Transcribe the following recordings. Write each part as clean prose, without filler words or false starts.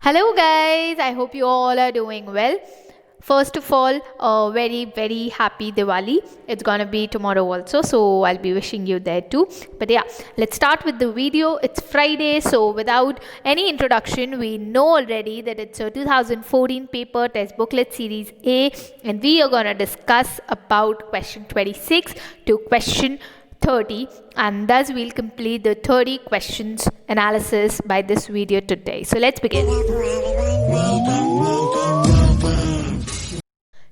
Hello, guys. I hope you all are doing well. First of all, very happy Diwali. It's gonna be tomorrow also, so I'll be wishing you there too. But yeah, let's start with the video. It's Friday, so without any introduction, we know already that it's a 2014 paper test booklet series A, and we are gonna discuss about question 26 to question 30, and thus we'll complete the 30 questions analysis by this video today. So let's begin.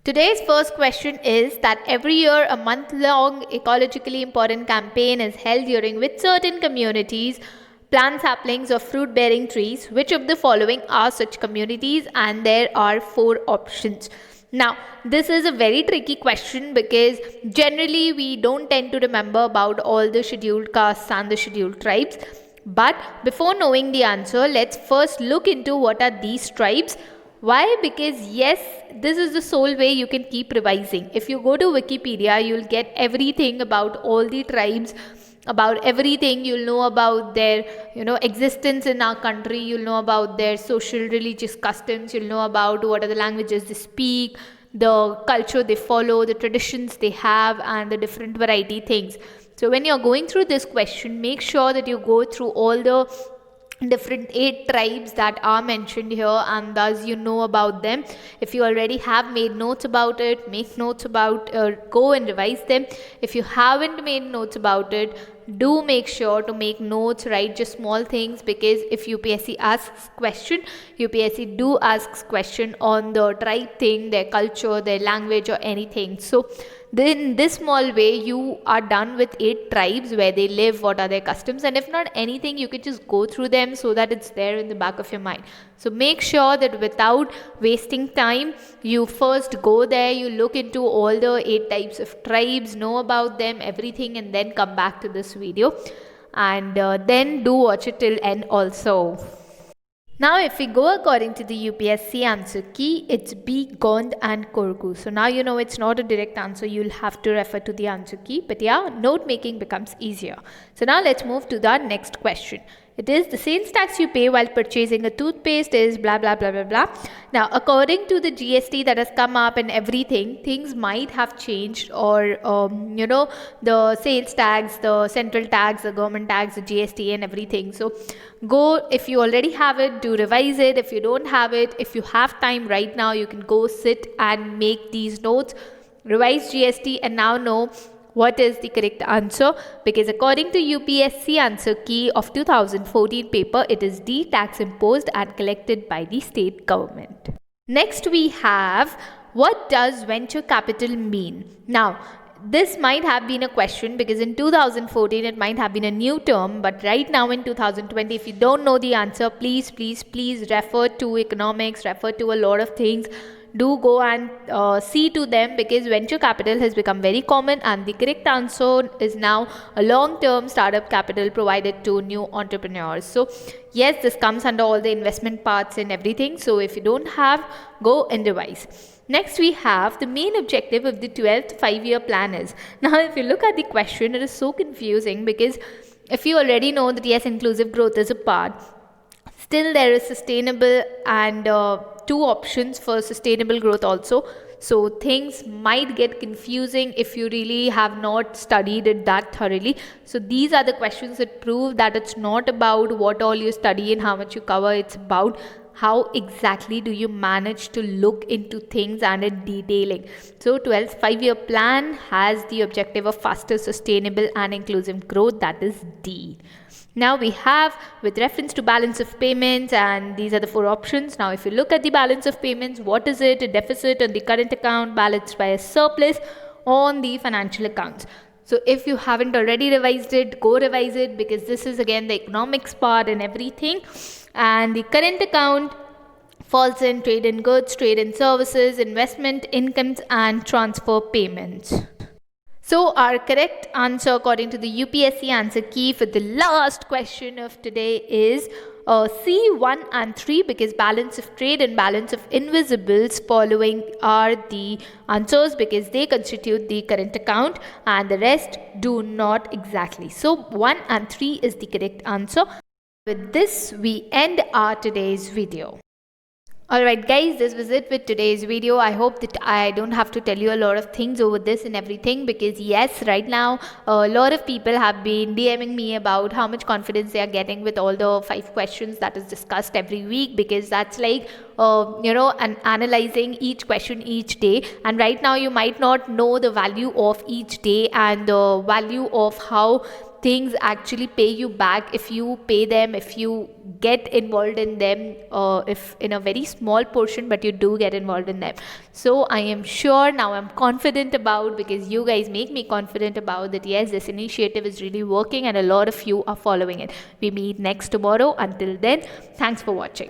Today's first question is that every year a month-long ecologically important campaign is held during which certain communities plant saplings of fruit-bearing trees. Which of the following are such communities? And there are 4 options. Now, this is a very tricky question because generally we don't tend to remember about all the scheduled castes and the scheduled tribes. But before knowing the answer, let's first look into what are these tribes. Why? Because yes, this is the sole way you can keep revising. If you go to Wikipedia, you'll get everything about all the tribes, about everything. You'll know about their existence in our country. You'll know about their social religious customs. You'll know about what are the languages they speak, the culture they follow, the traditions they have, and the different variety things. So when you're going through this question, make sure that you go through all the different 8 tribes that are mentioned here, and thus you know about them. If you already have made notes about it, make notes about go and revise them. If you haven't made notes about it, do make sure to make notes, write just small things, because if UPSC asks question, UPSC do asks question on the tribe thing, their culture, their language, or anything. So then this small way you are done with 8 tribes, where they live, what are their customs, and if not anything, you can just go through them so that it's there in the back of your mind. So make sure that without wasting time, you first go there, you look into all the 8 types of tribes, know about them, everything, and then come back to this video, and then do watch it till end also. Now, if we go according to the UPSC answer key, it's B, Gond and Korku. So now you know it's not a direct answer. You'll have to refer to the answer key. But yeah, note making becomes easier. So now let's move to the next question. It is the sales tax you pay while purchasing a toothpaste is blah blah blah blah blah. Now, according to the GST that has come up and everything, things might have changed, or the sales tax, the central tax, the government tax, the GST and everything. So go, if you already have it, do revise it. If you don't have it, if you have time right now, you can go sit and make these notes, revise GST, and now know what is the correct answer, because according to UPSC answer key of 2014 paper, it is D, tax imposed and collected by the state government. Next we have, what does venture capital mean? Now, this might have been a question because in 2014 it might have been a new term, but right now in 2020, if you don't know the answer, please refer to economics, refer to a lot of things. Do go and see to them, because venture capital has become very common, and the correct answer is now a long-term startup capital provided to new entrepreneurs. So yes, this comes under all the investment parts and everything. So if you don't have, go and revise. Next we have the main objective of the 12th 5-year plan is. Now if you look at the question, it is so confusing, because if you already know that yes, inclusive growth is a part, still there is sustainable and 2 options for sustainable growth also. So things might get confusing if you really have not studied it that thoroughly. So these are the questions that prove that it's not about what all you study and how much you cover. It's about how exactly do you manage to look into things and in detailing. So 12th 5-year plan has the objective of faster, sustainable and inclusive growth, that is D. Now we have with reference to balance of payments, and these are the 4 options. Now if you look at the balance of payments, what is it? A deficit on the current account balanced by a surplus on the financial accounts. So if you haven't already revised it, go revise it, because this is again the economics part and everything. And the current account falls in trade in goods, trade in services, investment incomes and transfer payments. So our correct answer according to the UPSC answer key for the last question of today is C, 1 and 3, because balance of trade and balance of invisibles following are the answers, because they constitute the current account and the rest do not exactly. So 1 and 3 is the correct answer. With this, we end our today's video. Alright guys, this was it with today's video. I hope that I don't have to tell you a lot of things over this and everything, because yes, right now a lot of people have been DMing me about how much confidence they are getting with all the 5 questions that is discussed every week, because that's like analyzing each question each day. And right now you might not know the value of each day and the value of how things actually pay you back if you pay them, if you get involved in them, if in a very small portion, but you do get involved in them. So I am sure now, I'm confident about, because you guys make me confident about that, yes, this initiative is really working and a lot of you are following it. We meet next tomorrow. Until then, thanks for watching.